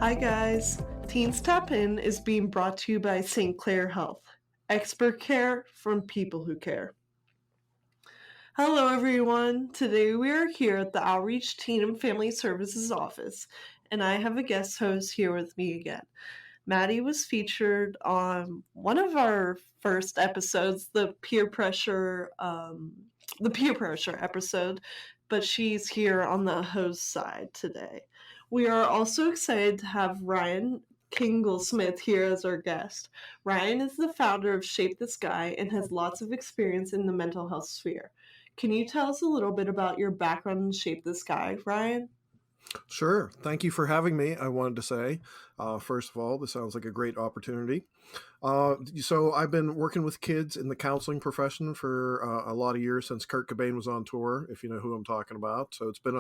Hi, guys. Teens Tap In is being brought to you by St. Clair Health. Expert care from people who care. Hello, everyone. Today we are here at the Outreach Teen and Family Services office, and I have a guest host here with me again. Maddie was featured on one of our first episodes, the peer pressure episode, but she's here on the host side today. We are also excited to have Ryan Kinglesmith here as our guest. Ryan is the founder of Shape the Sky and has lots of experience in the mental health sphere. Can you tell us a little bit about your background in Shape the Sky, Ryan? Sure. Thank you for having me. I wanted to say, first of all, this sounds like a great opportunity. So I've been working with kids in the counseling profession for a lot of years since Kurt Cobain was on tour, if you know who I'm talking about. So it's been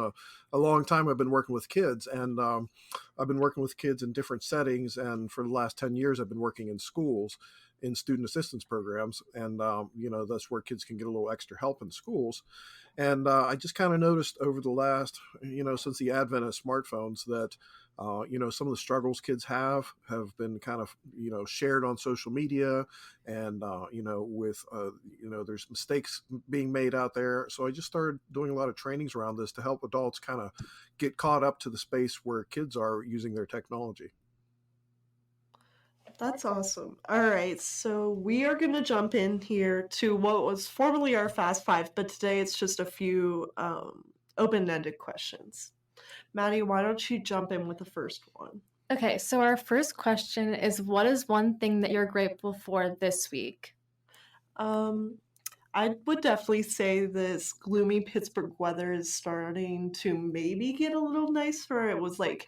a long time I've been working with kids, and I've been working with kids in different settings. And for the last 10 years, I've been working in schools in student assistance programs. And, that's where kids can get a little extra help in schools. And I just kind of noticed over the last, since the advent of smartphones that, some of the struggles kids have been kind of, shared on social media and, there's mistakes being made out there. So I just started doing a lot of trainings around this to help adults kind of get caught up to the space where kids are using their technology. That's awesome. All right, so we are going to jump in here to what was formerly our Fast Five, but today it's just a few open-ended questions. Maddie, why don't you jump in with the first one? Okay, so our first question is, what is one thing that you're grateful for this week? I would definitely say this gloomy Pittsburgh weather is starting to maybe get a little nicer. It was like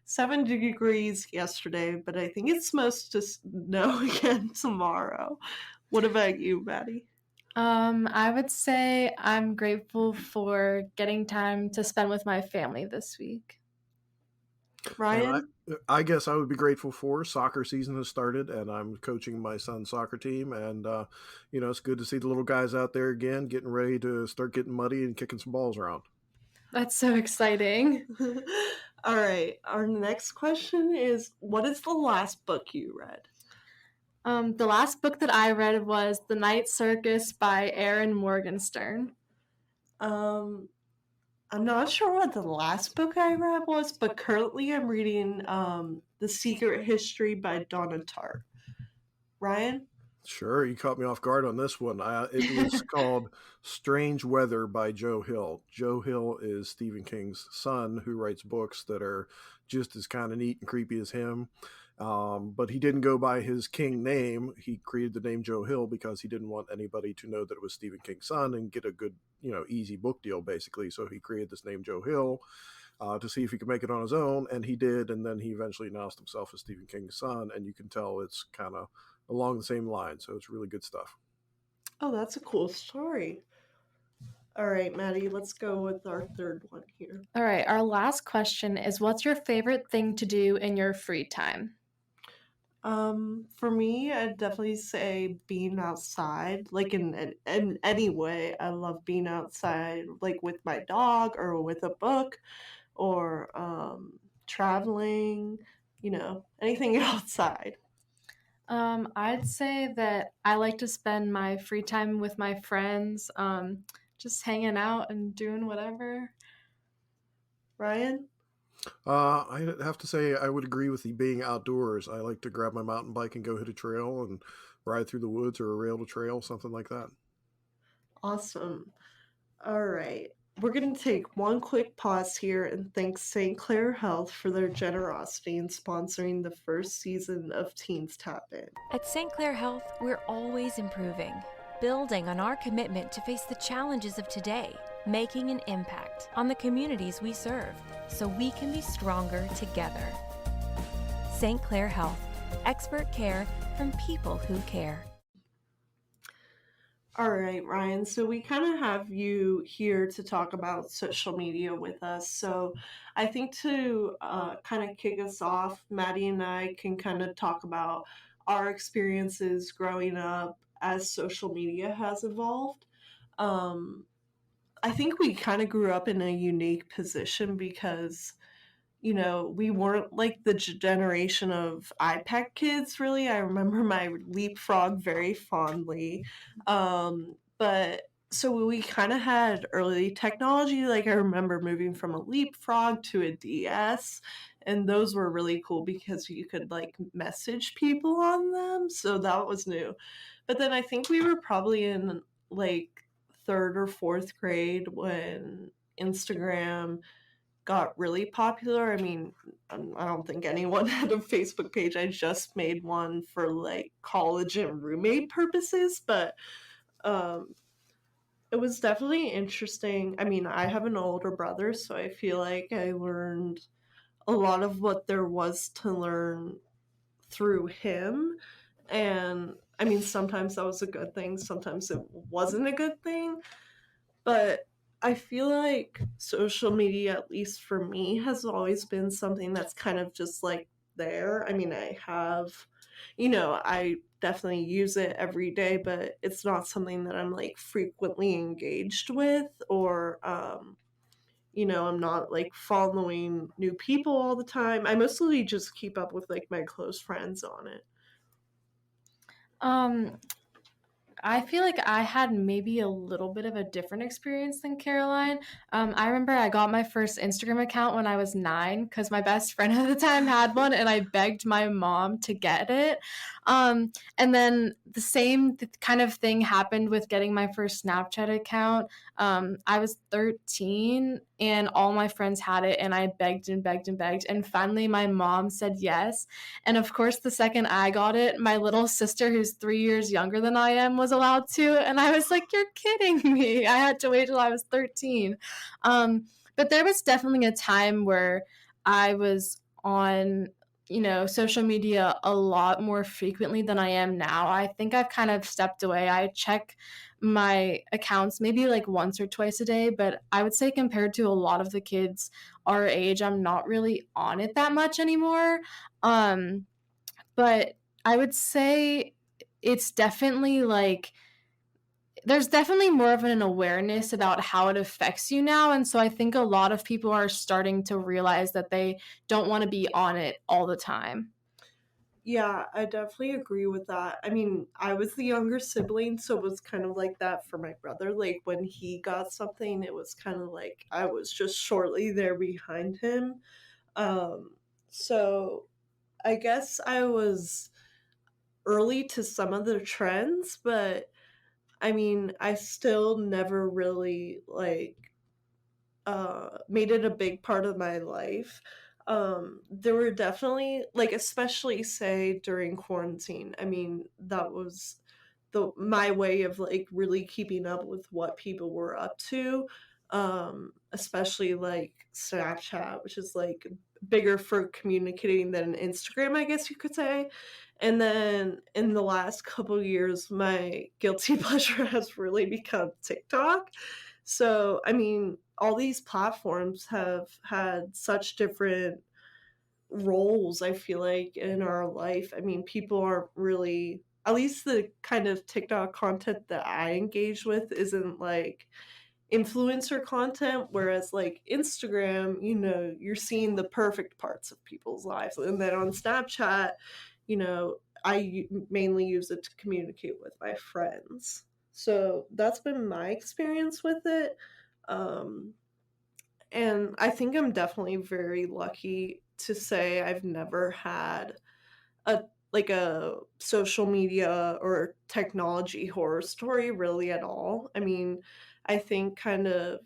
70 degrees yesterday, but I think it's supposed to snow again tomorrow. What about you, Maddie? I would say I'm grateful for getting time to spend with my family this week. And Ryan? I guess I would be grateful for soccer season has started, and I'm coaching my son's soccer team. And, it's good to see the little guys out there again, getting ready to start getting muddy and kicking some balls around. That's so exciting. All right, our next question is, what is the last book you read? The last book that I read was The Night Circus by Erin Morgenstern. I'm not sure what the last book I read was, but currently I'm reading The Secret History by Donna Tartt. Ryan? Sure, you caught me off guard on this one. It was called Strange Weather by Joe Hill. Joe Hill is Stephen King's son who writes books that are just as kind of neat and creepy as him. But he didn't go by his King name. He created the name Joe Hill because he didn't want anybody to know that it was Stephen King's son and get a good, easy book deal, basically. So he created this name Joe Hill to see if he could make it on his own, and he did. And then he eventually announced himself as Stephen King's son, and you can tell it's kind of along the same line. So it's really good stuff. Oh, that's a cool story. All right, Maddie, let's go with our third one here. All right, our last question is, what's your favorite thing to do in your free time? For me, I'd definitely say being outside, like in any way. I love being outside, like with my dog or with a book or traveling, anything outside. I'd say that I like to spend my free time with my friends, just hanging out and doing whatever. Ryan? I have to say I would agree with the being outdoors. I like to grab my mountain bike and go hit a trail and ride through the woods or a rail to trail, something like that. Awesome. All right. We're going to take one quick pause here and thank St. Clair Health for their generosity in sponsoring the first season of Teens Tap In. At St. Clair Health, we're always improving, building on our commitment to face the challenges of today, making an impact on the communities we serve so we can be stronger together. St. Clair Health, expert care from people who care. All right, Ryan. So we kind of have you here to talk about social media with us. So I think to kind of kick us off, Maddie and I can kind of talk about our experiences growing up as social media has evolved. I think we kind of grew up in a unique position because we weren't like the generation of iPad kids, really. I remember my leapfrog very fondly. But so we kind of had early technology. Like I remember moving from a leapfrog to a DS, and those were really cool because you could like message people on them. So that was new. But then I think we were probably in like third or fourth grade when Instagram got really popular. I mean, I don't think anyone had a Facebook page. I just made one for like college and roommate purposes, but um, it was definitely interesting. I mean, I have an older brother, so I feel like I learned a lot of what there was to learn through him. And I mean, sometimes that was a good thing, sometimes it wasn't a good thing. But I feel like social media, at least for me, has always been something that's kind of just like there. I mean, I definitely use it every day, but it's not something that I'm like frequently engaged with, or, I'm not like following new people all the time. I mostly just keep up with like my close friends on it. Um, I feel like I had maybe a little bit of a different experience than Caroline. I remember I got my first Instagram account when I was 9 because my best friend at the time had one, and I begged my mom to get it. And then the same kind of thing happened with getting my first Snapchat account. I was 13 and all my friends had it, and I begged and begged and begged. And finally, my mom said yes. And of course, the second I got it, my little sister, who's 3 years younger than I am, was allowed to. And I was like, you're kidding me. I had to wait till I was 13. But there was definitely a time where I was on, social media a lot more frequently than I am now. I think I've kind of stepped away. I check my accounts maybe like once or twice a day, but I would say compared to a lot of the kids our age, I'm not really on it that much anymore. Um, but I would say it's definitely like there's definitely more of an awareness about how it affects you now. And so I think a lot of people are starting to realize that they don't want to be on it all the time. Yeah, I definitely agree with that. I mean, I was the younger sibling, so it was kind of like that for my brother. Like when he got something, it was kind of like I was just shortly there behind him. Um, so I guess I was early to some of the trends, but I mean, I still never really like made it a big part of my life. There were definitely like, especially say during quarantine. I mean, that was the my way of like really keeping up with what people were up to. Especially like Snapchat, which is like bigger for communicating than Instagram, I guess you could say. And then in the last couple years, my guilty pleasure has really become TikTok. So, I mean, all these platforms have had such different roles, I feel like, in our life. I mean, people aren't really, at least the kind of TikTok content that I engage with isn't like influencer content, whereas like Instagram, you're seeing the perfect parts of people's lives. And then on Snapchat, mainly use it to communicate with my friends. So that's been my experience with it. Um, and I think I'm definitely very lucky to say I've never had a a social media or technology horror story really at all. I mean, I think kind of,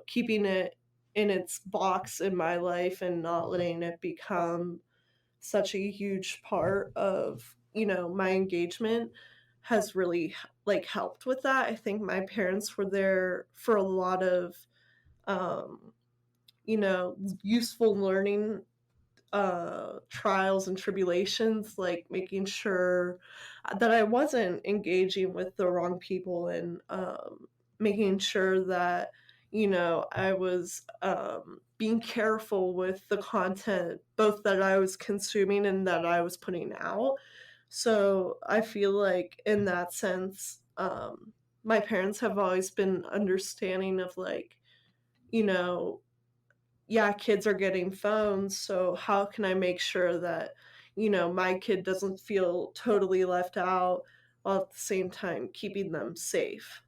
keeping it in its box in my life and not letting it become such a huge part of, my engagement has really like helped with that. I think my parents were there for a lot of um, useful learning trials and tribulations, like making sure that I wasn't engaging with the wrong people, and making sure that I was being careful with the content both that I was consuming and that I was putting out. So I feel like in that sense, my parents have always been understanding of like, you know yeah, kids are getting phones, so how can I make sure that, my kid doesn't feel totally left out while at the same time keeping them safe?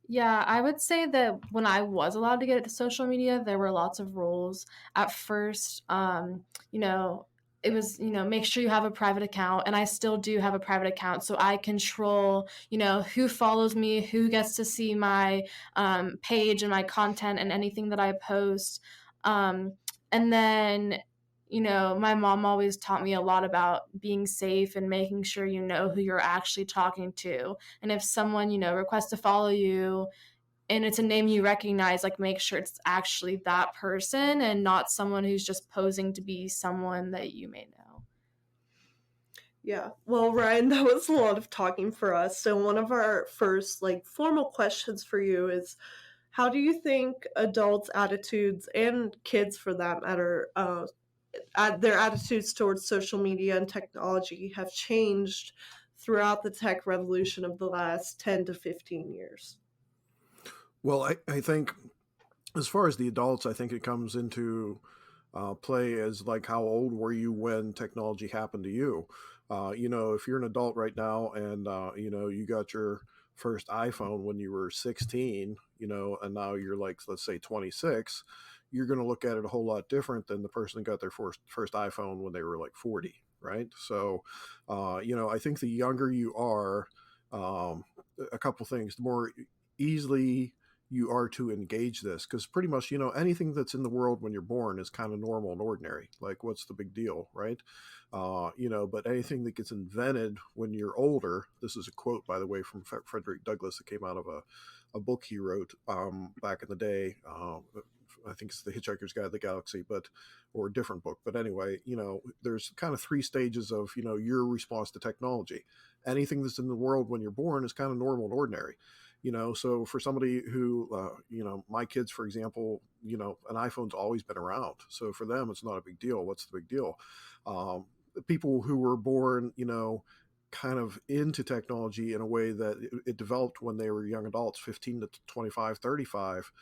Yeah, I would say that when I was allowed to get into social media, there were lots of rules. At first, you know, it was, make sure you have a private account, and I still do have a private account. So I control, who follows me, who gets to see my page and my content and anything that I post. Um, and then, my mom always taught me a lot about being safe and making sure you know who you're actually talking to. And if someone, requests to follow you and it's a name you recognize, like make sure it's actually that person and not someone who's just posing to be someone that you may know. Yeah. Well, Ryan, that was a lot of talking for us. So one of our first formal questions for you is, how do you think adults' attitudes and kids for that matter, their attitudes towards social media and technology have changed throughout the tech revolution of the last 10 to 15 years? Well, I think as far as the adults, I think it comes into play as like how old were you when technology happened to you? If you're an adult right now and you got your first iPhone when you were 16, and now you're like, let's say 26, you're going to look at it a whole lot different than the person that got their first iPhone when they were like 40, right? So, I think the younger you are, um, a couple things, the more easily you are to engage this, because pretty much anything that's in the world when you're born is kind of normal and ordinary, like what's the big deal, right? But anything that gets invented when you're older, this is a quote by the way from Frederick Douglass that came out of a book he wrote back in the day. I think it's The Hitchhiker's Guide to the Galaxy, or a different book, but anyway, there's kind of three stages of your response to technology. Anything that's in the world when you're born is kind of normal and ordinary. So for somebody who my kids, for example, an iPhone's always been around, so for them it's not a big deal. What's the big deal? People who were born kind of into technology in a way that it developed when they were young adults, 15 to 25, 35,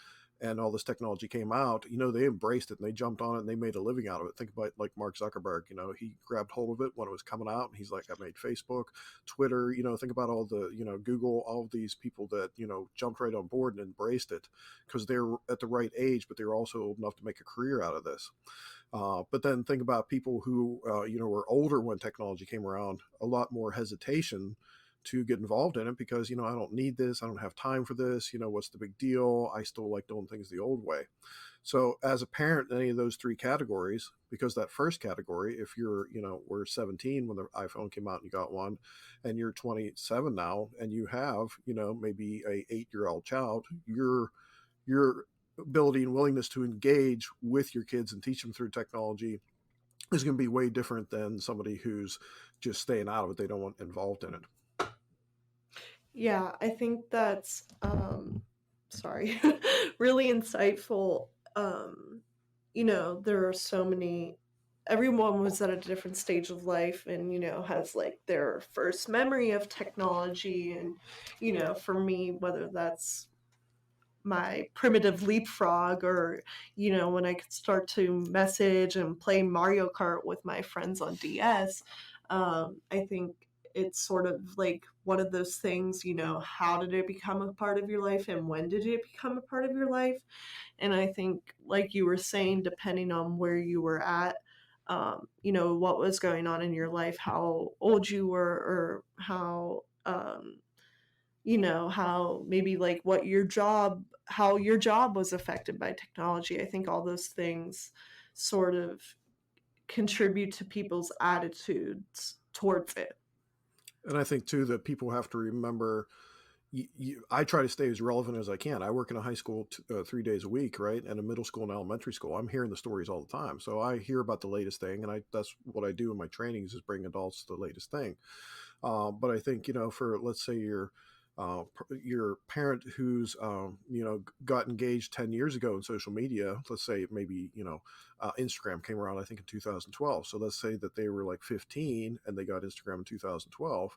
and all this technology came out, they embraced it and they jumped on it and they made a living out of it. Think about like Mark Zuckerberg, he grabbed hold of it when it was coming out and he's like, I made Facebook, Twitter, think about all the, Google, all of these people that, jumped right on board and embraced it because they're at the right age, but they're also old enough to make a career out of this. But then think about people who, were older when technology came around, a lot more hesitation to get involved in it because, I don't need this. I don't have time for this. What's the big deal? I still like doing things the old way. So as a parent in any of those three categories, because that first category, if you're, we're 17 when the iPhone came out and you got one, and you're 27 now and you have, maybe a 8-year-old child, your ability and willingness to engage with your kids and teach them through technology is going to be way different than somebody who's just staying out of it. They don't want involved in it. Yeah, I think that's sorry, really insightful. There are so many, everyone was at a different stage of life and has their first memory of technology. And for me, whether that's my primitive leapfrog or when I could start to message and play Mario Kart with my friends on DS. I think it's sort of like one of those things, how did it become a part of your life and when did it become a part of your life? And I think, like you were saying, depending on where you were at, what was going on in your life, how old you were, or how maybe how your job was affected by technology. I think all those things sort of contribute to people's attitudes towards it. And I think too that people have to remember. I try to stay as relevant as I can. I work in a high school 3 days a week, right, and a middle school and elementary school. I'm hearing the stories all the time, so I hear about the latest thing, and that's what I do in my trainings is bring adults to the latest thing. But I think for let's say your parent who's got engaged 10 years ago in social media, let's say maybe Instagram came around I think in 2012, so let's say that they were like 15 and they got Instagram in 2012.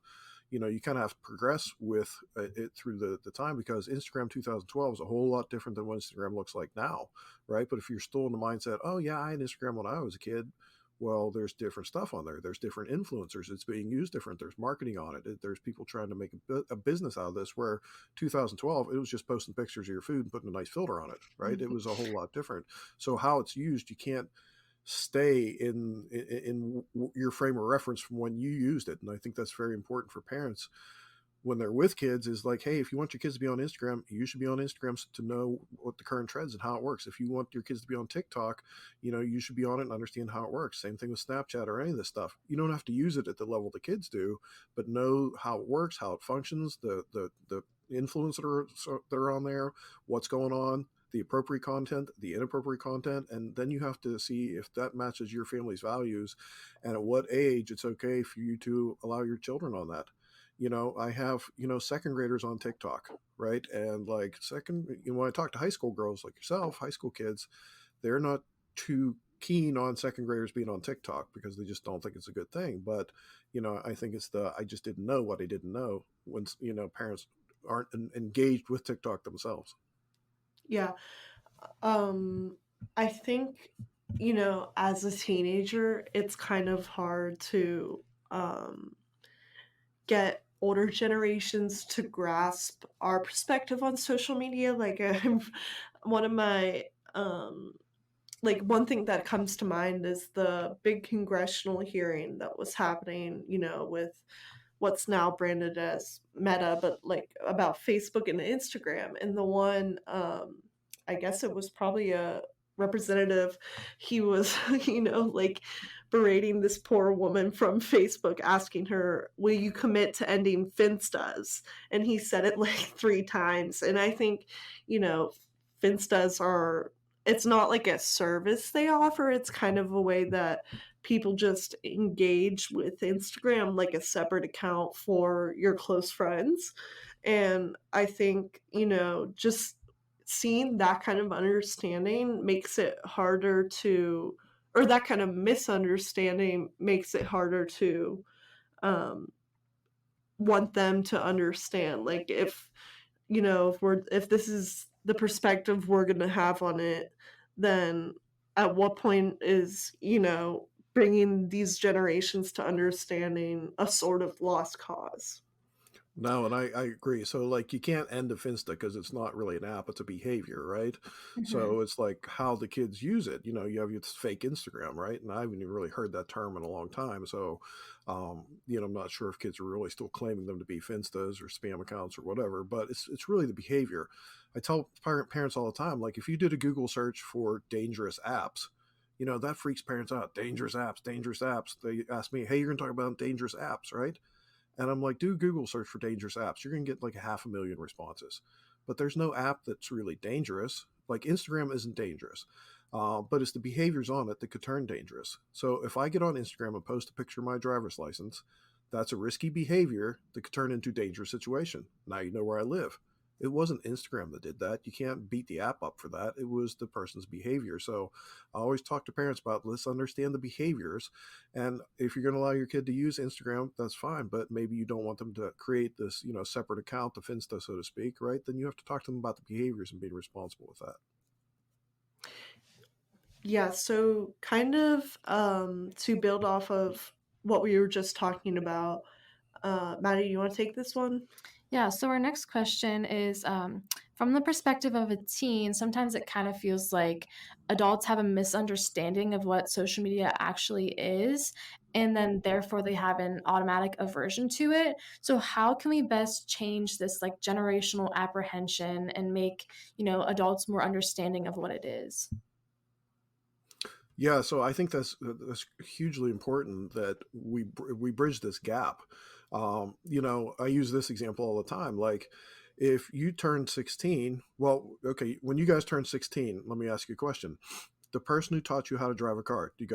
you kind of have to progress with it through the time, because Instagram 2012 is a whole lot different than what Instagram looks like now, right? But if you're still in the mindset, oh yeah, I had Instagram when I was a kid, well, there's different stuff on there. There's different influencers. It's being used different. There's marketing on it. There's people trying to make a business out of this, where 2012, it was just posting pictures of your food and putting a nice filter on it, right? It was a whole lot different. So how it's used, you can't stay in your frame of reference from when you used it. And I think that's very important for parents when they're with kids, is like, hey, if you want your kids to be on Instagram, you should be on Instagram to know what the current trends and how it works. If you want your kids to be on TikTok, you should be on it and understand how it works. Same thing with Snapchat or any of this stuff. You don't have to use it at the level the kids do, but know how it works, how it functions, the influence that are on there, what's going on, the appropriate content, the inappropriate content, and then you have to see if that matches your family's values, and at what age it's okay for you to allow your children on that. I have, second graders on TikTok, right? And like when I talk to high school girls like yourself, high school kids, they're not too keen on second graders being on TikTok because they just don't think it's a good thing. But, I think it's I just didn't know what I didn't know when, parents aren't engaged with TikTok themselves. Yeah. I think, as a teenager, it's kind of hard to get older generations to grasp our perspective on social media. Like, one of my, like, one thing that comes to mind is the big congressional hearing that was happening, with what's now branded as Meta, but like about Facebook and Instagram. And the one, I guess it was probably a representative, he was, like berating this poor woman from Facebook, asking her, will you commit to ending Finstas? And he said it like 3 times. And I think, Finstas are, it's not like a service they offer. It's kind of a way that people just engage with Instagram, like a separate account for your close friends. And I think, just seeing that kind of understanding makes it harder to, or that kind of misunderstanding makes it harder to um, want them to understand. Like, if, if this is the perspective we're going to have on it, then at what point is, bringing these generations to understanding a sort of lost cause? No, and I agree. So like you can't end a Finsta because it's not really an app, it's a behavior, right? So it's like how the kids use it. You have this fake Instagram, right? And I haven't even really heard that term in a long time. So I'm not sure if kids are really still claiming them to be Finstas or spam accounts or whatever, but it's really the behavior. I tell parents all the time, like if you did a Google search for dangerous apps, that freaks parents out. Dangerous apps, dangerous apps. They ask me, hey, you're gonna talk about dangerous apps, right? And I'm like, do Google search for dangerous apps. You're going to get like 500,000 responses. But there's no app that's really dangerous. Like Instagram isn't dangerous, but it's the behaviors on it that could turn dangerous. So if I get on Instagram and post a picture of my driver's license, that's a risky behavior that could turn into a dangerous situation. Now you know where I live. It wasn't Instagram that did that. You can't beat the app up for that. It was the person's behavior. So I always talk to parents about, let's understand the behaviors. And if you're going to allow your kid to use Instagram, that's fine. But maybe you don't want them to create this, separate account, the Finsta, so to speak, right? Then you have to talk to them about the behaviors and being responsible with that. Yeah, so kind of to build off of what we were just talking about, Maddie, you want to take this one? Yeah, so our next question is from the perspective of a teen, sometimes it kind of feels like adults have a misunderstanding of what social media actually is, and then therefore they have an automatic aversion to it. So how can we best change this like generational apprehension and make, adults more understanding of what it is? Yeah, so I think that's hugely important that we bridge this gap. I use this example all the time. Like, if you turn 16, well, okay, when you guys turn 16, let me ask you a question. The person who taught you how to drive a car, do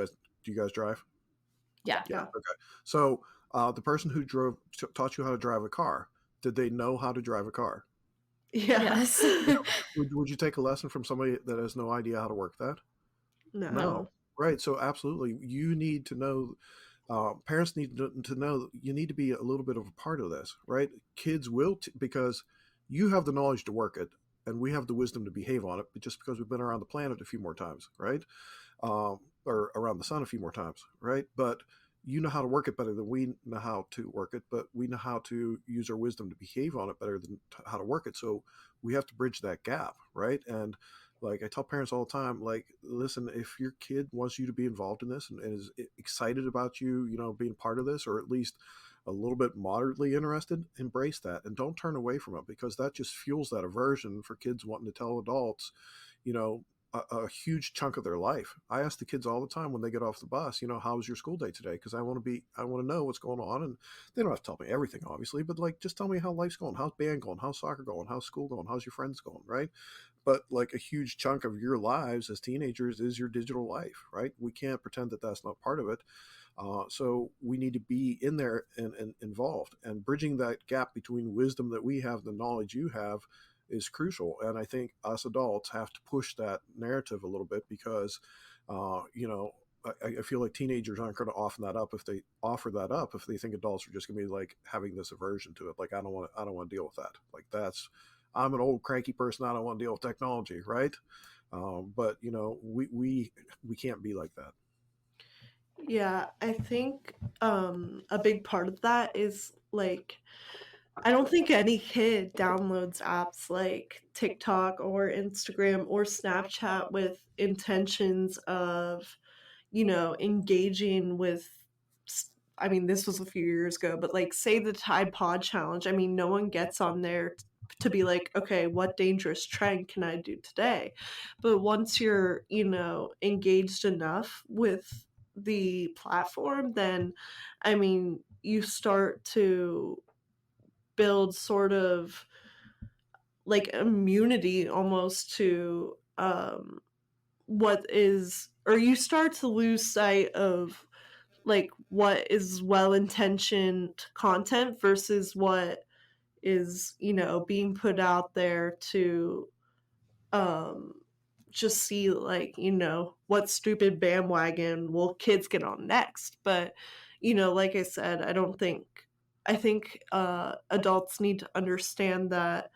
you guys drive? Yeah. Yeah. Okay. So the person who taught you how to drive a car, did they know how to drive a car? Yeah. Yes. Would you take a lesson from somebody that has no idea how to work that? No. No. Right. So absolutely, you need to know Parents need to know that you need to be a little bit of a part of this, right? Kids will, because you have the knowledge to work it, and we have the wisdom to behave on it, but just because we've been around the planet a few more times, right? Or around the sun a few more times, right? But you know how to work it better than we know how to work it, but we know how to use our wisdom to behave on it better than how to work it. So we have to bridge that gap, right? And like I tell parents all the time, like, listen, if your kid wants you to be involved in this and is excited about you, being part of this, or at least a little bit moderately interested, embrace that and don't turn away from it, because that just fuels that aversion for kids wanting to tell adults, you know, a huge chunk of their life. I ask the kids all the time when they get off the bus, how was your school day today? Because I want to know what's going on, and they don't have to tell me everything, obviously, but like just tell me how life's going, how's band going, how's soccer going, how's school going, how's your friends going, right? But like a huge chunk of your lives as teenagers is your digital life, right? We can't pretend that that's not part of it. So we need to be in there and involved, and bridging that gap between wisdom that we have, the knowledge you have, is crucial. And I think us adults have to push that narrative a little bit, because, I feel like teenagers aren't going to offer that up if they think adults are just going to be like having this aversion to it. Like, I don't want to deal with that. Like, I'm an old cranky person. I don't want to deal with technology, right? But we can't be like that. Yeah, I think a big part of that is like I don't think any kid downloads apps like TikTok or Instagram or Snapchat with intentions of, engaging with. I mean, this was a few years ago, but like, say the Tide Pod challenge. I mean, no one gets on there to be like, okay, what dangerous trend can I do today? But once you're, engaged enough with the platform, then, I mean, you start to build sort of like immunity almost to what is, or you start to lose sight of like what is well-intentioned content versus what is, being put out there to um just see like, what stupid bandwagon will kids get on next. But, like I said, I think adults need to understand that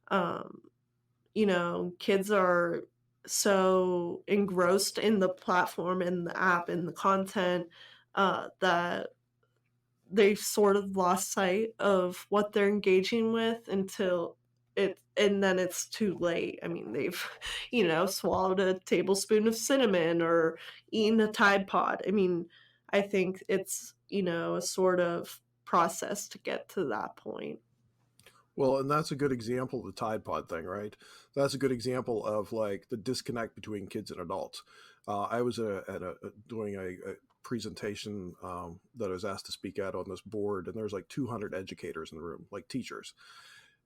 um kids are so engrossed in the platform and the app and the content that they've sort of lost sight of what they're engaging with until and then it's too late. I mean, they've, swallowed a tablespoon of cinnamon or eaten a Tide Pod. I mean, I think it's, a sort of process to get to that point. Well, and that's a good example of the Tide Pod thing, right? That's a good example of like the disconnect between kids and adults. I was doing a presentation that I was asked to speak at on this board, and there's like 200 educators in the room, like teachers.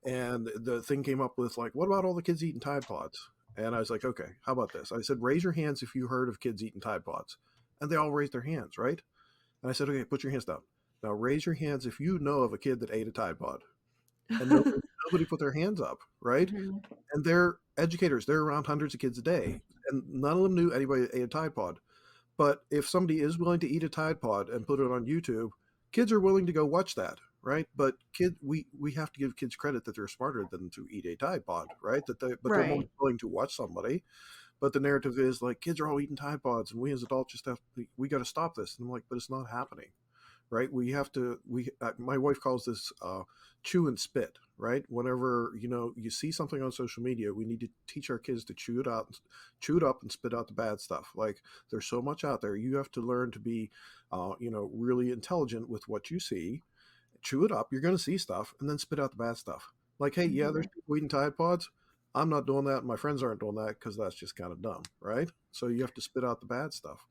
And the thing came up with like, what about all the kids eating Tide Pods? And I was like, okay, how about this? I said, raise your hands if you heard of kids eating Tide Pods. And they all raised their hands, right? And I said, okay, put your hands down. Now raise your hands if you know of a kid that ate a Tide Pod. And nobody put their hands up, right? Mhm. And they're educators. They're around hundreds of kids a day, and none of them knew anybody that ate a Tide Pod. But if somebody is willing to eat a Tide Pod and put it on YouTube, kids are willing to go watch that, right? But we have to give kids credit that they're smarter than to eat a Tide Pod, right? But they're more Right. willing to watch somebody. But the narrative is like kids are all eating Tide Pods, and we as adults just we got to stop this. And I'm like, but it's not happening, right? We have to. My wife calls this chew and spit, right? Whenever you see something on social media, we need to teach our kids to chew it up, and spit out the bad stuff. Like, there's so much out there. You have to learn to be, really intelligent with what you see. Chew it up. You're going to see stuff, and then spit out the bad stuff. Like, hey, yeah, there's Mhm. people eating Tide Pods. I'm not doing that. My friends aren't doing that because that's just kind of dumb, right? So you have to spit out the bad stuff.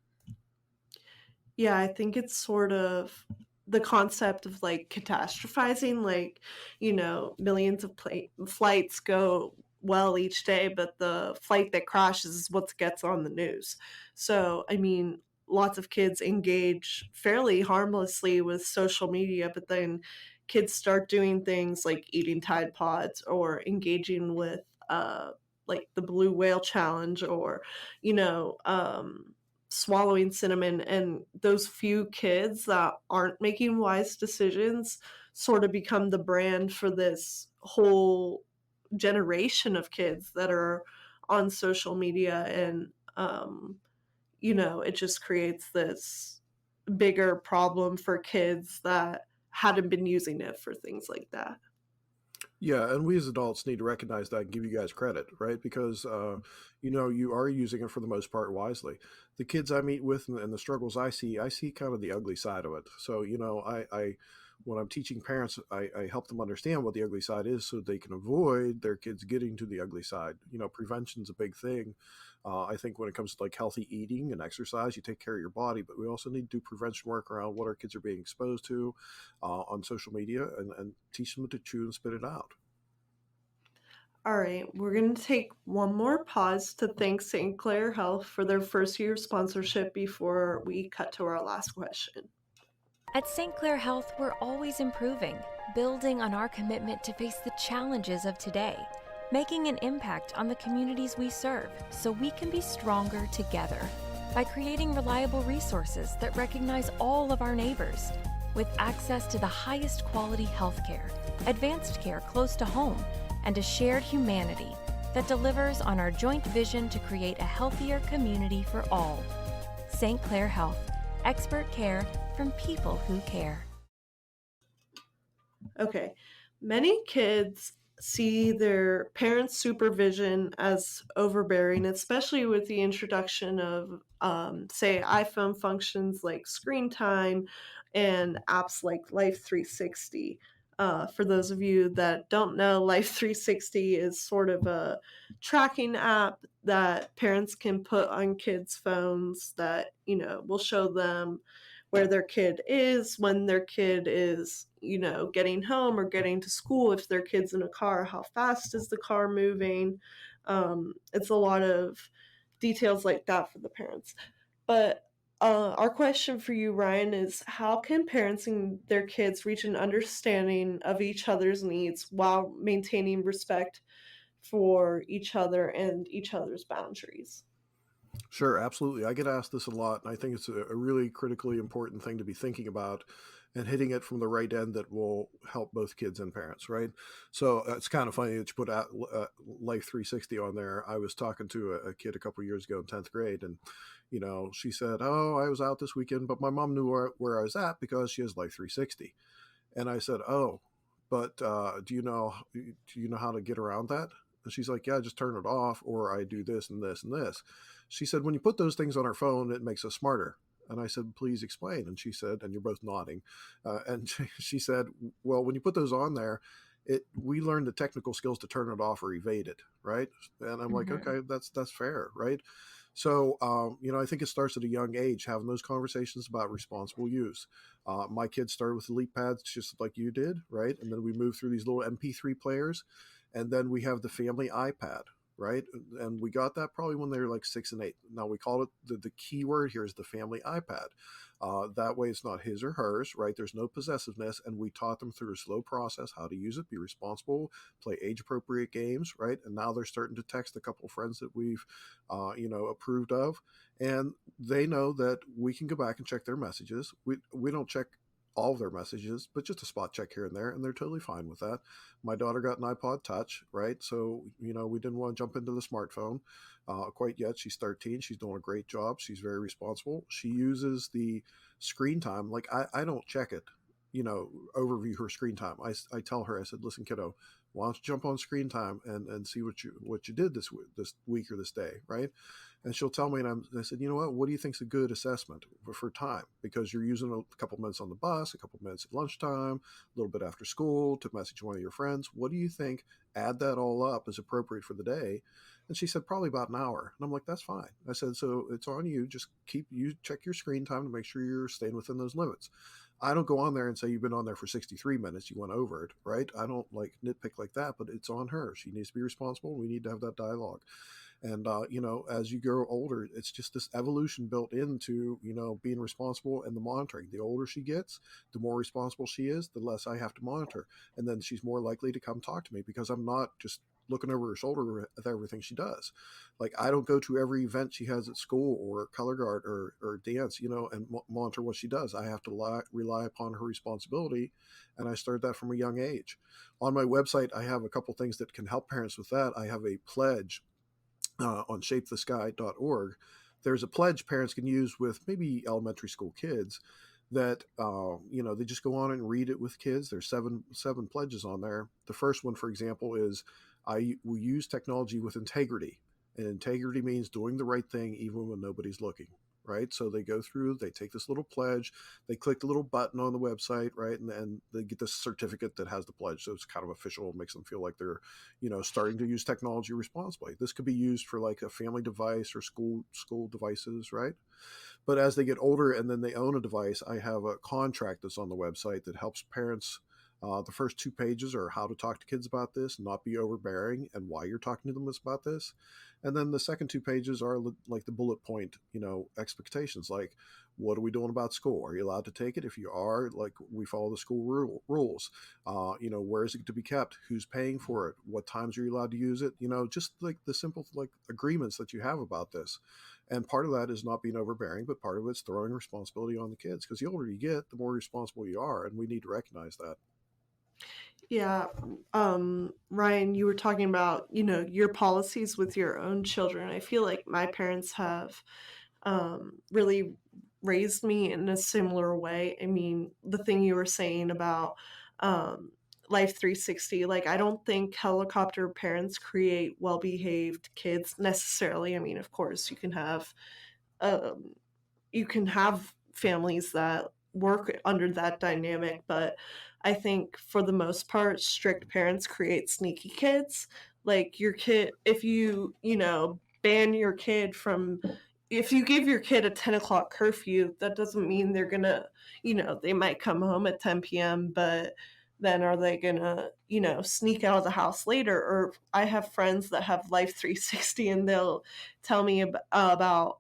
Yeah, I think it's sort of the concept of like catastrophizing, like, millions of flights go well each day, but the flight that crashes is what gets on the news. So, I mean, lots of kids engage fairly harmlessly with social media, but then kids start doing things like eating Tide Pods or engaging with like the blue whale challenge or, you know, um swallowing cinnamon, and those few kids that aren't making wise decisions sort of become the brand for this whole generation of kids that are on social media. And it just creates this bigger problem for kids that hadn't been using it for things like that. Yeah, and we as adults need to recognize that and give you guys credit, right? Because you are using it for the most part wisely. The kids I meet with and the struggles I see kind of the ugly side of it. So I when I'm teaching parents, I help them understand what the ugly side is so they can avoid their kids getting to the ugly side. Prevention's a big thing. I think when it comes to like healthy eating and exercise, you take care of your body, but we also need to do prevention work around what our kids are being exposed to on social media and teach them to chew and spit it out. All right, we're going to take one more pause to thank St. Clair Health for their first year sponsorship before we cut to our last question. At St. Clair Health, we're always improving, building on our commitment to face the challenges of today, making an impact on the communities we serve so we can be stronger together. By creating reliable resources that recognize all of our neighbors, with access to the highest quality healthcare, advanced care close to home, and a shared humanity that delivers on our joint vision to create a healthier community for all. St. Clair Health, expert care from people who care. Okay, many kids see their parents' supervision as overbearing, especially with the introduction of, say, iPhone functions like screen time and apps like Life 360. For those of you that don't know, Life 360 is sort of a tracking app that parents can put on kids' phones that, will show them where their kid is, when their kid is, getting home or getting to school. If their kid's in a car, how fast is the car moving? It's a lot of details like that for the parents. But our question for you, Ryan, is how can parents and their kids reach an understanding of each other's needs while maintaining respect for each other and each other's boundaries? Sure, absolutely. I get asked this a lot, and I think it's a really critically important thing to be thinking about and hitting it from the right end that will help both kids and parents, right? So it's kind of funny that you put out Life 360 on there. I was talking to a kid a couple of years ago in 10th grade, and she said, "Oh, I was out this weekend, but my mom knew where I was at because she has Life 360." And I said, "Oh, but do you know how to get around that?" And she's like, "Yeah, just turn it off, or I do this and this and this." She said, "When you put those things on our phone, it makes us smarter." And I said, "Please explain." And she said, and you're both nodding, and she said, "Well, when you put those on there, we learn the technical skills to turn it off or evade it, right?" And I'm like, Mhm. "Okay, that's fair, right?" So, I think it starts at a young age, having those conversations about responsible use. My kids started with elite pads just like you did, right? And then we moved through these little MP3 players, and then we have the family iPad, right? And we got that probably when they were like 6 and 8. Now we call it the key word here is the family iPad. That way it's not his or hers, right? There's no possessiveness, and we taught them through a slow process how to use it, be responsible, play age appropriate games, right? And now they're starting to text a couple of friends that we've, approved of, and they know that we can go back and check their messages. We don't check all of their messages, but just a spot check here and there, and they're totally fine with that. My daughter got an iPod Touch, right? So, we didn't want to jump into the smartphone quite yet. She's 13. She's doing a great job. She's very responsible. She uses the screen time. Like, I don't check it, overview her screen time. I tell her, I said, "Listen, kiddo, why don't you jump on screen time and see what you did this week or this day, right?" And she'll tell me, and I said, "You know what? What do you think's a good assessment for time? Because you're using a couple minutes on the bus, a couple minutes at lunchtime, a little bit after school to message one of your friends. What do you think? Add that all up as appropriate for the day." And she said, "Probably about an hour." And I'm like, "That's fine." I said, "So it's on you. Just check your screen time to make sure you're staying within those limits." I don't go on there and say you've been on there for 63 minutes, you went over it, right? I don't like nitpick like that, but it's on her. She needs to be responsible. We need to have that dialogue. And, as you grow older, it's just this evolution built into, being responsible and the monitoring. The older she gets, the more responsible she is, the less I have to monitor. And then she's more likely to come talk to me because I'm not just looking over her shoulder at everything she does. Like, I don't go to every event she has at school or color guard or dance, and monitor what she does. I have to rely upon her responsibility. And I started that from a young age. On my website, I have a couple things that can help parents with that. I have a pledge on shapethesky.org. There's a pledge parents can use with maybe elementary school kids that they just go on and read it with kids. There's seven pledges on there. The first one, for example, is I will use technology with integrity, and integrity means doing the right thing even when nobody's looking. Right, so they go through, they take this little pledge, they click the little button on the website, right, and they get this certificate that has the pledge, so it's kind of official. It makes them feel like they're, starting to use technology responsibly. This could be used for like a family device or school devices, right? But as they get older and then they own a device, I have a contract that's on the website that helps parents. The first 2 pages are how to talk to kids about this, not be overbearing, and why you're talking to them about this. And then the second 2 pages are like the bullet point, expectations, like, what are we doing about school? Are you allowed to take it? If you are, like, we follow the school rules. Where is it to be kept? Who's paying for it? What times are you allowed to use it? Just like the simple agreements that you have about this. And part of that is not being overbearing, but part of it's throwing responsibility on the kids, because the older you get, the more responsible you are, and we need to recognize that. Yeah. Ryan, you were talking about, your policies with your own children. I feel like my parents have really raised me in a similar way. I mean, the thing you were saying about Life 360, like, I don't think helicopter parents create well-behaved kids necessarily. I mean, of course, um, you can have families that work under that dynamic, but I think for the most part, strict parents create sneaky kids. Like, your kid, if you, ban your kid from, if you give your kid a 10 o'clock curfew, that doesn't mean they're gonna, they might come home at 10 p.m., but then are they gonna, sneak out of the house later? Or I have friends that have Life 360 and they'll tell me about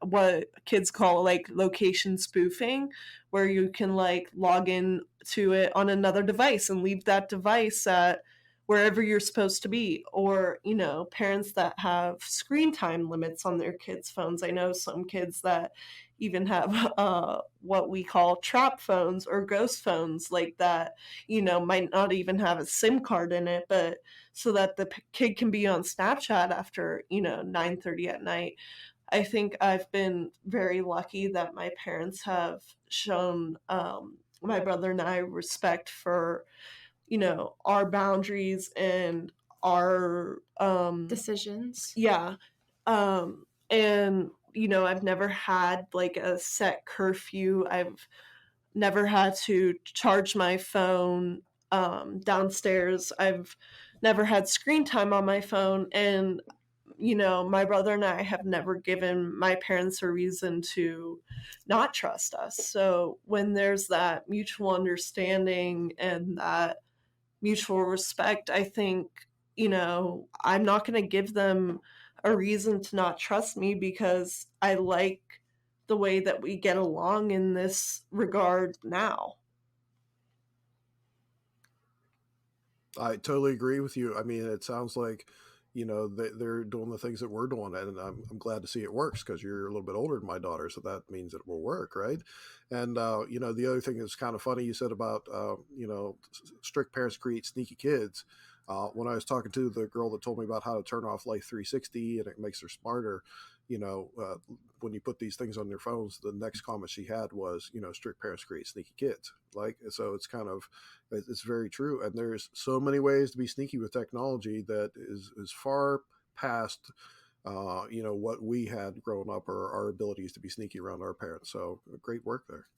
what kids call like location spoofing, where you can like log in to it on another device and leave that device at wherever you're supposed to be. Or, parents that have screen time limits on their kids' phones. I know some kids that even have what we call trap phones or ghost phones, like that, might not even have a SIM card in it, but so that the kid can be on Snapchat after, 9:30 at night. I think I've been very lucky that my parents have shown my brother and I respect for, our boundaries and our Decisions. yeah. And, I've never had like a set curfew. I've never had to charge my phone downstairs. I've never had screen time on my phone. And my brother and I have never given my parents a reason to not trust us. So when there's that mutual understanding and that mutual respect, I think, I'm not going to give them a reason to not trust me, because I like the way that we get along in this regard now. I totally agree with you. I mean, it sounds like, they're doing the things that we're doing, and I'm glad to see it works, because you're a little bit older than my daughter, so that means it will work, right? And the other thing that's kind of funny, you said about strict parents create sneaky kids. When I was talking to the girl that told me about how to turn off Life 360 and it makes her smarter, when you put these things on your phones, the next comment she had was, strict parents create sneaky kids. Like, so it's very true. And there's so many ways to be sneaky with technology that is far past, what we had growing up, or our abilities to be sneaky around our parents. So great work there.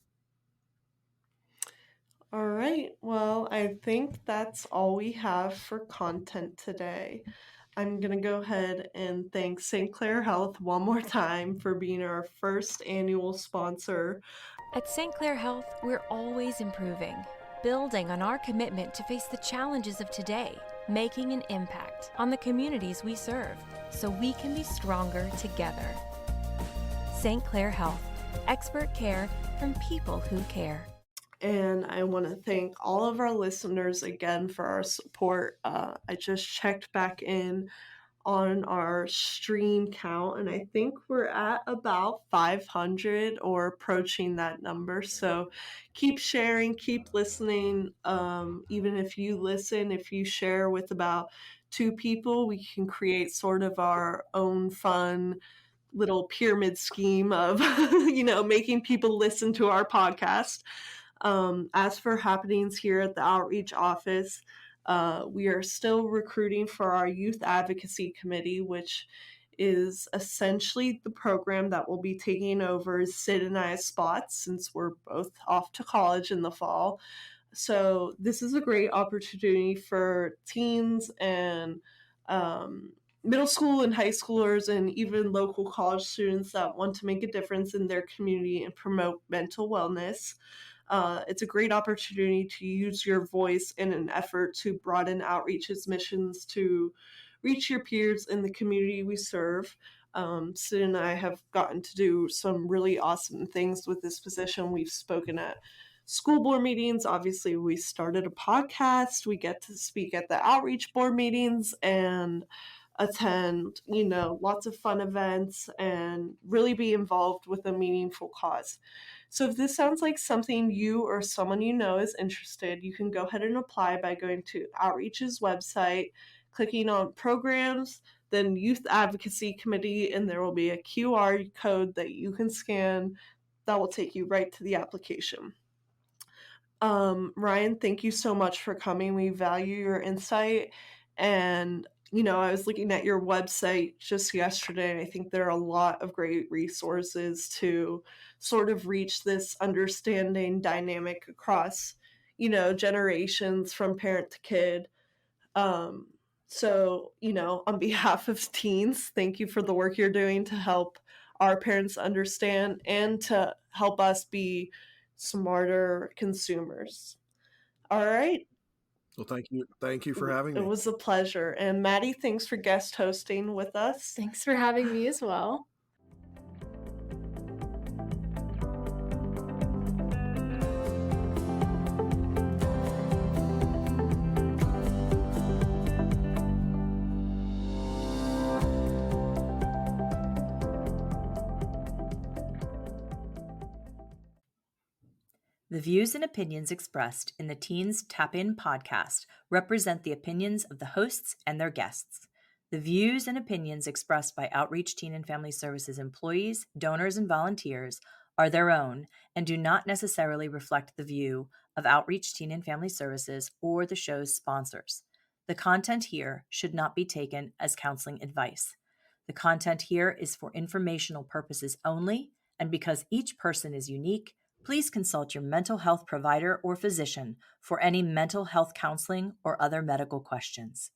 All right. Well, I think that's all we have for content today. I'm going to go ahead and thank St. Clair Health one more time for being our first annual sponsor. At St. Clair Health, we're always improving, building on our commitment to face the challenges of today, making an impact on the communities we serve, so we can be stronger together. St. Clair Health, expert care from people who care. And I want to thank all of our listeners again for our support. I just checked back in on our stream count, and I think we're at about 500 or approaching that number. So keep sharing, keep listening. Even if you listen, if you share with about 2 people, we can create sort of our own fun little pyramid scheme of making people listen to our podcast. As for happenings here at the outreach office, we are still recruiting for our youth advocacy committee, which is essentially the program that will be taking over Sid and I's spots since we're both off to college in the fall. So this is a great opportunity for teens and middle school and high schoolers and even local college students that want to make a difference in their community and promote mental wellness. It's a great opportunity to use your voice in an effort to broaden outreach's missions to reach your peers in the community we serve. Sid and I have gotten to do some really awesome things with this position. We've spoken at school board meetings. Obviously, we started a podcast. We get to speak at the outreach board meetings and attend, lots of fun events and really be involved with a meaningful cause. So if this sounds like something you or someone you know is interested, you can go ahead and apply by going to Outreach's website, clicking on programs, then Youth Advocacy Committee, and there will be a QR code that you can scan that will take you right to the application. Ryan, thank you so much for coming. We value your insight. And, I was looking at your website just yesterday, and I think there are a lot of great resources to sort of reach this understanding dynamic across, generations from parent to kid. So, on behalf of teens, thank you for the work you're doing to help our parents understand and to help us be smarter consumers. All right. Well, thank you for having It me. was a pleasure. And Maddie, thanks for guest hosting with us. Thanks for having me as well. The views and opinions expressed in the Teens Tap In podcast represent the opinions of the hosts and their guests. The views and opinions expressed by Outreach Teen and Family Services employees, donors, and volunteers are their own and do not necessarily reflect the view of Outreach Teen and Family Services or the show's sponsors. The content here should not be taken as counseling advice. The content here is for informational purposes only, and because each person is unique, please consult your mental health provider or physician for any mental health counseling or other medical questions.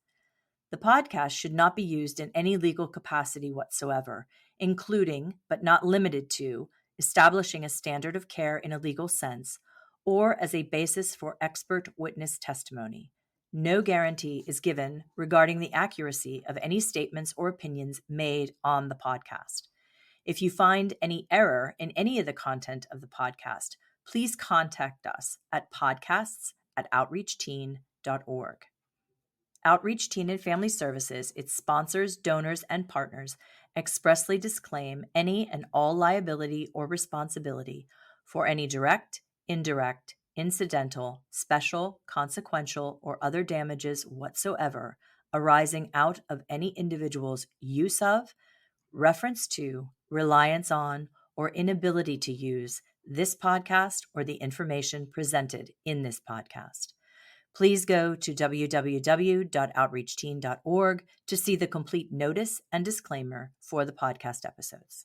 The podcast should not be used in any legal capacity whatsoever, including, but not limited to, establishing a standard of care in a legal sense, or as a basis for expert witness testimony. No guarantee is given regarding the accuracy of any statements or opinions made on the podcast. If you find any error in any of the content of the podcast, please contact us at podcasts@outreachteen.org. Outreach Teen and Family Services, its sponsors, donors, and partners expressly disclaim any and all liability or responsibility for any direct, indirect, incidental, special, consequential, or other damages whatsoever arising out of any individual's use of, reference to, reliance on, or inability to use this podcast or the information presented in this podcast. Please go to www.outreachteen.org to see the complete notice and disclaimer for the podcast episodes.